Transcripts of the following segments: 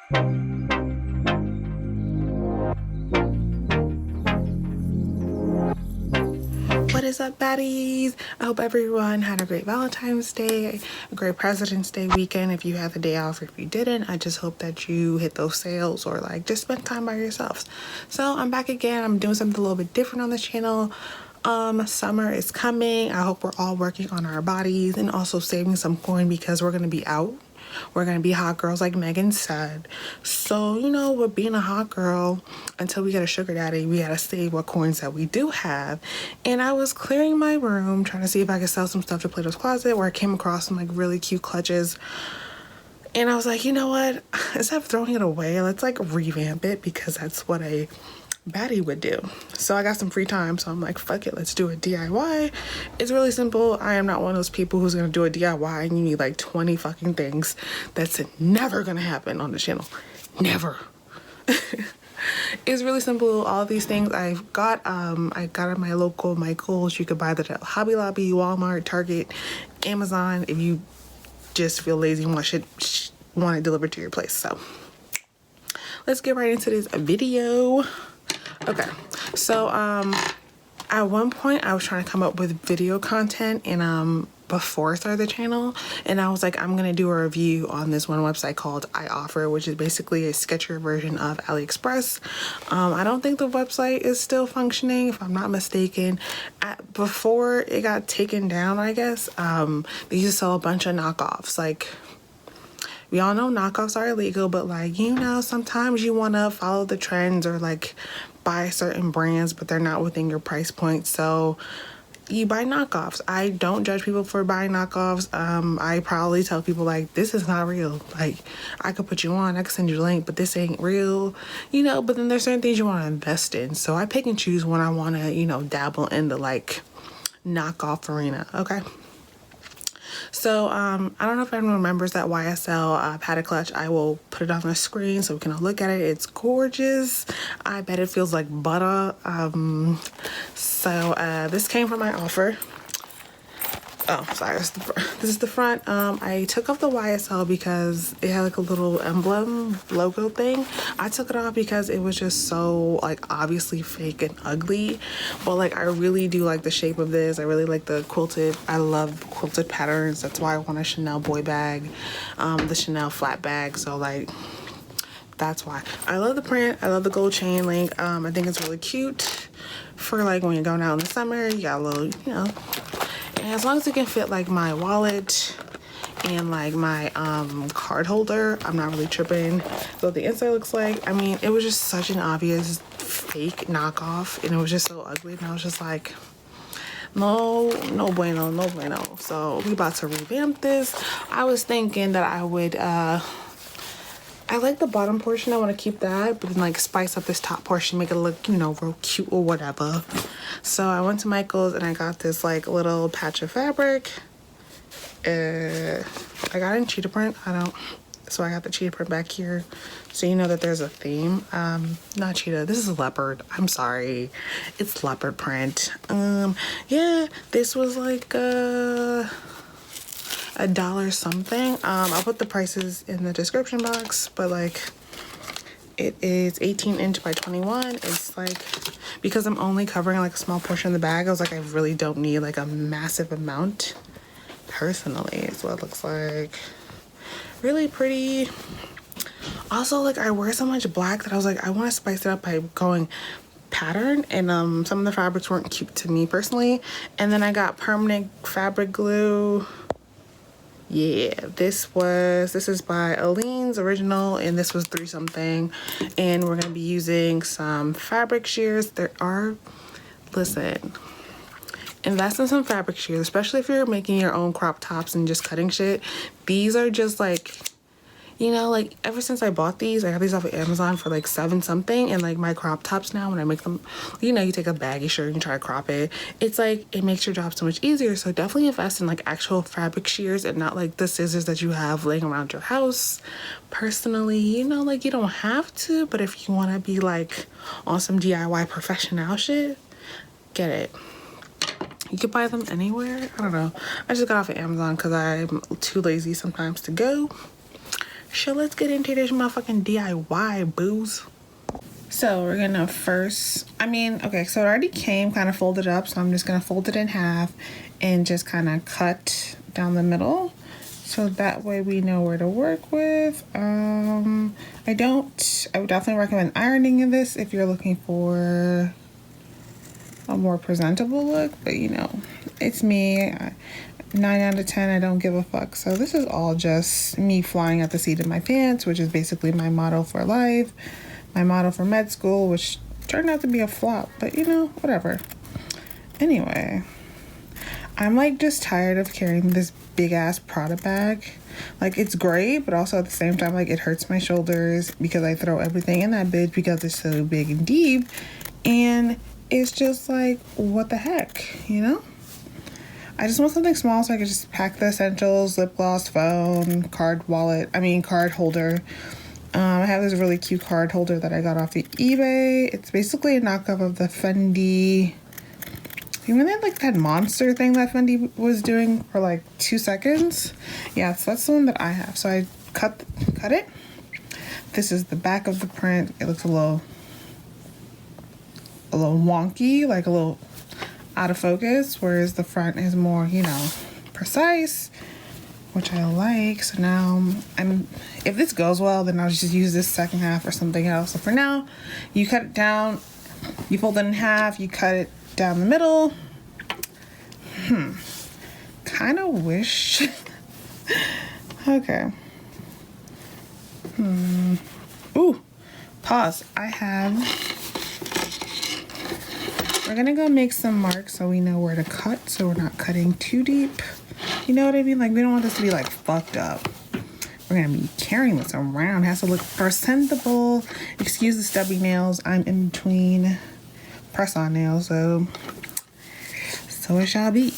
What is up, baddies? I hope everyone had a great Valentine's Day, a great President's Day weekend if you had the day off. If you didn't, I just hope that you hit those sales or like just spend time by yourselves. So I'm back again. I'm doing something a little bit different on this channel. Summer is coming. I hope we're all working on our bodies and also saving some coin because we're gonna be out. We're gonna be hot girls like Megan said. So, you know, with being a hot girl, until we get a sugar daddy, we gotta save what coins that we do have. And I was clearing my room, trying to see if I could sell some stuff to Plato's Closet, where I came across some like really cute clutches. And I was like, you know what? Instead of throwing it away, let's like revamp it because that's what a baddie would do. So I got some free time, so I'm like, fuck it, let's do a DIY. It's really simple. I am not one of those people who's gonna do a DIY and you need like 20 fucking things. That's never gonna happen on the channel. Never. It's really simple. All of these things I got at my local Michael's. You could buy that at Hobby Lobby, Walmart, Target, Amazon if you just feel lazy and want it delivered to your place. So let's get right into this video. Okay, so at one point I was trying to come up with video content and before I started the channel, and I was like, I'm gonna do a review on this one website called I Offer, which is basically a sketchier version of AliExpress. I don't think the website is still functioning, if I'm not mistaken. Before it got taken down, I guess, they used to sell a bunch of knockoffs. Like, we all know knockoffs are illegal, but like, you know, sometimes you want to follow the trends or like buy certain brands, but they're not within your price point. So you buy knockoffs. I don't judge people for buying knockoffs. I probably tell people like, this is not real. Like, I could put you on, I could send you a link, but this ain't real, you know. But then there's certain things you want to invest in. So I pick and choose when I want to, you know, dabble in the like knockoff arena. Okay. So I don't know if anyone remembers that YSL padded clutch. I will put it on the screen so we can all look at it. It's gorgeous. I bet it feels like butter. This came from my offer. Oh, sorry, this is the front. I took off the YSL because it had like a little emblem logo thing. I took it off because it was just so like obviously fake and ugly, but like I really do like the shape of this. I really like the quilted. I love quilted patterns. That's why I want a Chanel boy bag, the Chanel flat bag. So like, that's why I love the print. I love the gold chain link. I think it's really cute for like when you're going out in the summer. You got a little, you know. And as long as it can fit like my wallet and like my card holder, I'm not really tripping. So the inside looks like, I mean, it was just such an obvious fake knockoff and it was just so ugly, and I was just like, no bueno, no bueno. So we about to revamp this. I was thinking that I would I like the bottom portion. I want to keep that, but then like spice up this top portion, make it look, you know, real cute or whatever. So I went to Michael's and I got this like little patch of fabric. I got it in cheetah print. So I got the cheetah print back here, so you know that there's a theme. Not cheetah, this is leopard. I'm sorry, it's leopard print. Yeah, this was like $1 something. I'll put the prices in the description box, but like it is 18" by 21. It's like, because I'm only covering like a small portion of the bag, I was like, I really don't need like a massive amount personally. So it looks like really pretty. Also, like I wear so much black that I was like, I want to spice it up by going pattern, and some of the fabrics weren't cute to me personally. And then I got permanent fabric glue. Yeah, this is by Aleene's original, and this was 3 something, and we're gonna be using some fabric shears. Listen, invest in some fabric shears, especially if you're making your own crop tops and just cutting shit. These are just like, you know, like ever since I bought these, I got these off of Amazon for like 7 something, and like my crop tops now, when I make them, you know, you take a baggy shirt and try to crop it, it's like it makes your job so much easier. So definitely invest in like actual fabric shears and not like the scissors that you have laying around your house. Personally, you know, like you don't have to, but if you want to be like on some DIY professional shit, get it. You could buy them anywhere. I don't know, I just got off of Amazon because I'm too lazy sometimes to go. So let's get into this motherfucking DIY, booze. So we're gonna first, okay, so it already came kind of folded up, so I'm just gonna fold it in half and just kind of cut down the middle, so that way we know where to work with. I would definitely recommend ironing this if you're looking for a more presentable look, but you know, it's me. 9 out of 10, I don't give a fuck. So this is all just me flying at the seat of my pants, which is basically my motto for life, my motto for med school, which turned out to be a flop, but you know, whatever. Anyway, I'm like just tired of carrying this big ass Prada bag. Like, it's great, but also at the same time, like, it hurts my shoulders because I throw everything in that bitch because it's so big and deep, and it's just like, what the heck, you know? I just want something small so I could just pack the essentials: lip gloss, phone, card holder. I have this really cute card holder that I got off the eBay. It's basically a knockoff of the Fendi. You remember that, like, that monster thing that Fendi was doing for like 2 seconds? Yeah, so that's the one that I have. So I cut it. This is the back of the print. It looks a little wonky, like a little out of focus, whereas the front is more, you know, precise, which I like. So now if this goes well, then I'll just use this second half for something else. So for now, you cut it down, you fold it in half, you cut it down the middle. Kind of wish. Okay. Ooh, pause. We're gonna go make some marks so we know where to cut, so we're not cutting too deep. You know what I mean? Like, we don't want this to be like fucked up. We're gonna be carrying this around. It has to look presentable. Excuse the stubby nails. I'm in between press-on nails, so it shall be.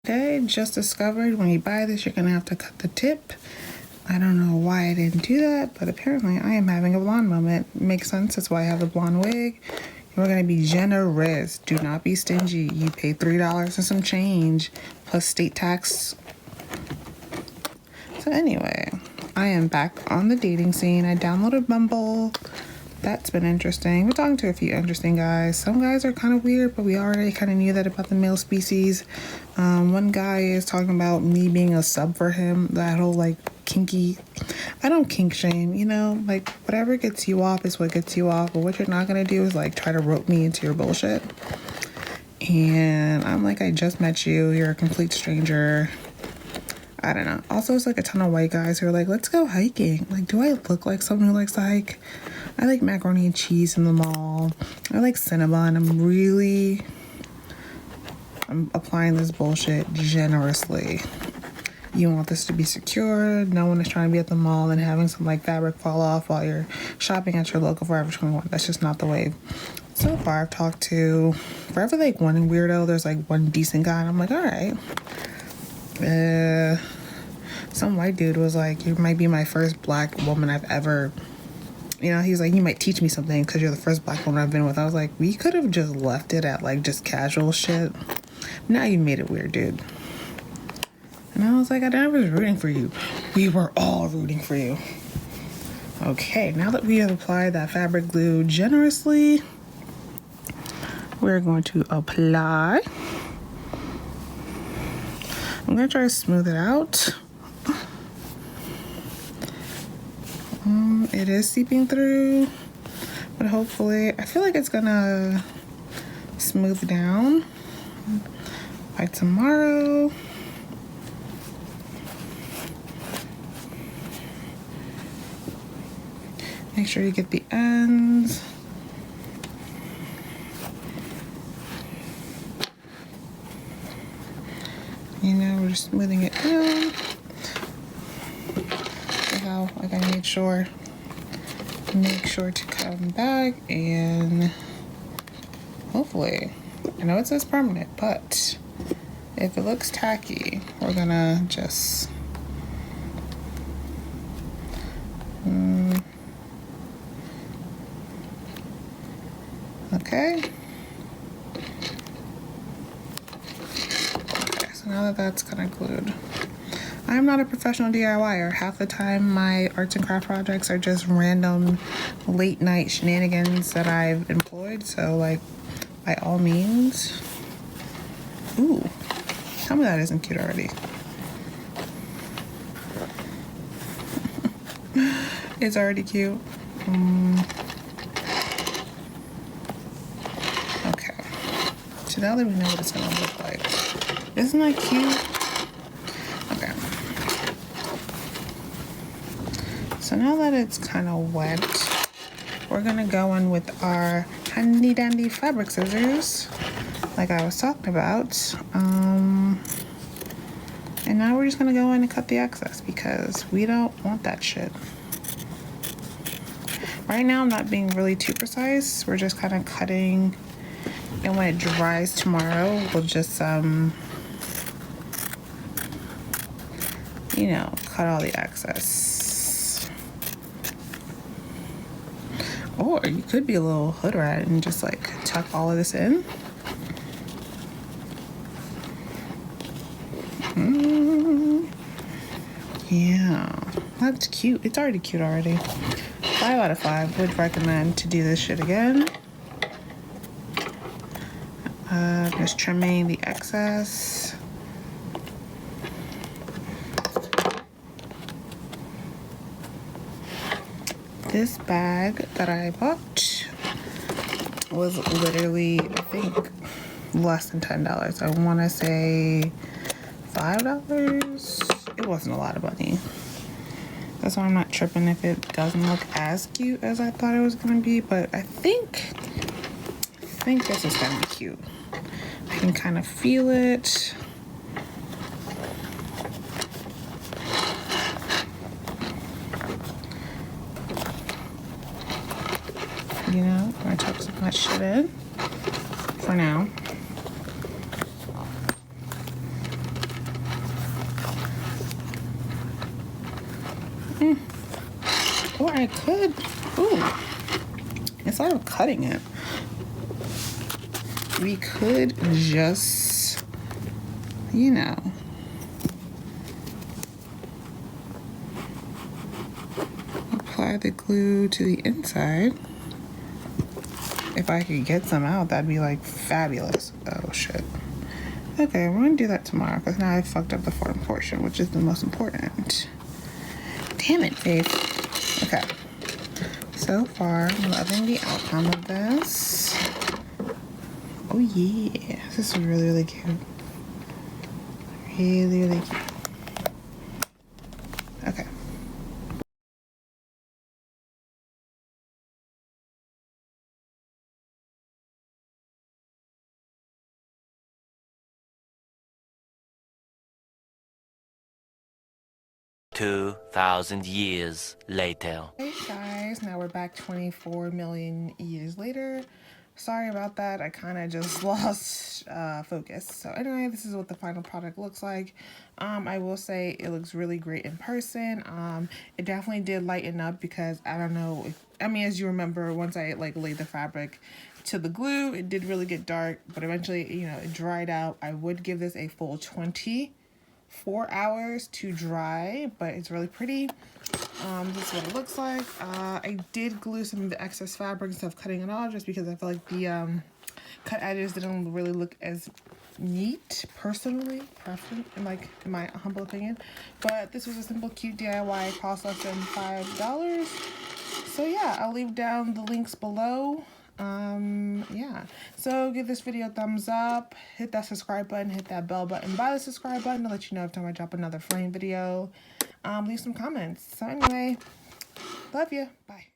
Okay, just discovered when you buy this, you're gonna have to cut the tip. I don't know why I didn't do that, but apparently I am having a blonde moment. Makes sense, that's why I have the blonde wig. We're gonna be generous. Do not be stingy. You pay $3 and some change plus state tax. So anyway, I am back on the dating scene. I downloaded Bumble. That's been interesting. We're talking to a few interesting guys. Some guys are kind of weird, but we already kind of knew that about the male species. One guy is talking about me being a sub for him. That whole like kinky. I don't kink shame, you know, like whatever gets you off is what gets you off. But what you're not gonna do is like try to rope me into your bullshit. And I'm like, I just met you. You're a complete stranger. I don't know. Also, it's like a ton of white guys who are like, let's go hiking. Like, do I look like someone who likes to hike? I like macaroni and cheese in the mall. I like Cinnabon. I'm applying this bullshit generously. You want this to be secure. No one is trying to be at the mall and having some like fabric fall off while you're shopping at your local Forever 21. That's just not the wave. So far, I've talked to, for every like one weirdo, there's like one decent guy, and I'm like, all right. Some white dude was like, you might be my first black woman I've ever, you know, he's like, you might teach me something because you're the first black woman I've been with. I was like, we could have just left it at like just casual shit. Now you made it weird, dude. And I was like, I was rooting for you. We were all rooting for you. Okay, now that we have applied that fabric glue generously, we're going to apply. I'm gonna try to smooth it out. It is seeping through, but hopefully, I feel like it's gonna smooth down by tomorrow. Make sure you get the ends. You know, we're just smoothing it down. See how, like, I made sure. Make sure to come back and hopefully, I know it says permanent, but if it looks tacky, we're gonna just okay. So now that that's kind of glued, I'm not a professional DIYer. Half the time my arts and craft projects are just random late night shenanigans that I've employed. So like, by all means. Ooh, tell me that isn't cute already. It's already cute. Okay, so now that we know what it's gonna look like, isn't that cute? Okay. So now that it's kind of wet, we're gonna go in with our handy dandy fabric scissors, like I was talking about. And now we're just gonna go in and cut the excess because we don't want that shit. Right now I'm not being really too precise. We're just kind of cutting, and when it dries tomorrow, we'll just you know, cut all the excess. Or you could be a little hood rat and just like tuck all of this in. Yeah, that's cute. It's already cute already. 5 out of 5 would recommend to do this shit again. Just trimming the excess. This bag that I bought was literally, I think, less than $10. I want to say $5. It wasn't a lot of money. That's why I'm not tripping if it doesn't look as cute as I thought it was gonna be, but I think this is gonna be cute. I can kind of feel it. You know, I'm gonna tuck some of that shit in for now. Or I could, instead of cutting it, we could just, you know, apply the glue to the inside. If I could get some out, that'd be like fabulous. Oh shit. Okay, we're gonna do that tomorrow because now I fucked up the front portion, which is the most important. Damn it, Faith. Okay. So far, I'm loving the outcome of this. Oh yeah, this is really, really cute. Really, really cute. Okay. $2,000 later. Hey guys, now we're back 24 million years later. Sorry about that, I kind of just lost focus. So anyway, this is what the final product looks like. I will say it looks really great in person. It definitely did lighten up because I don't know if, I mean, as you remember, once I like laid the fabric to the glue, it did really get dark, but eventually, you know, it dried out. I would give this a full 24 hours to dry, but it's really pretty. This is what it looks like. I did glue some of the excess fabric instead of cutting it off just because I feel like the cut edges didn't really look as neat, personally, in my humble opinion. But this was a simple, cute DIY. It cost less than $5. So yeah, I'll leave down the links below. Yeah, so give this video a thumbs up, hit that subscribe button, hit that bell button by the subscribe button to let you know every time I drop another flame video. Leave some comments. So anyway, love you. Bye.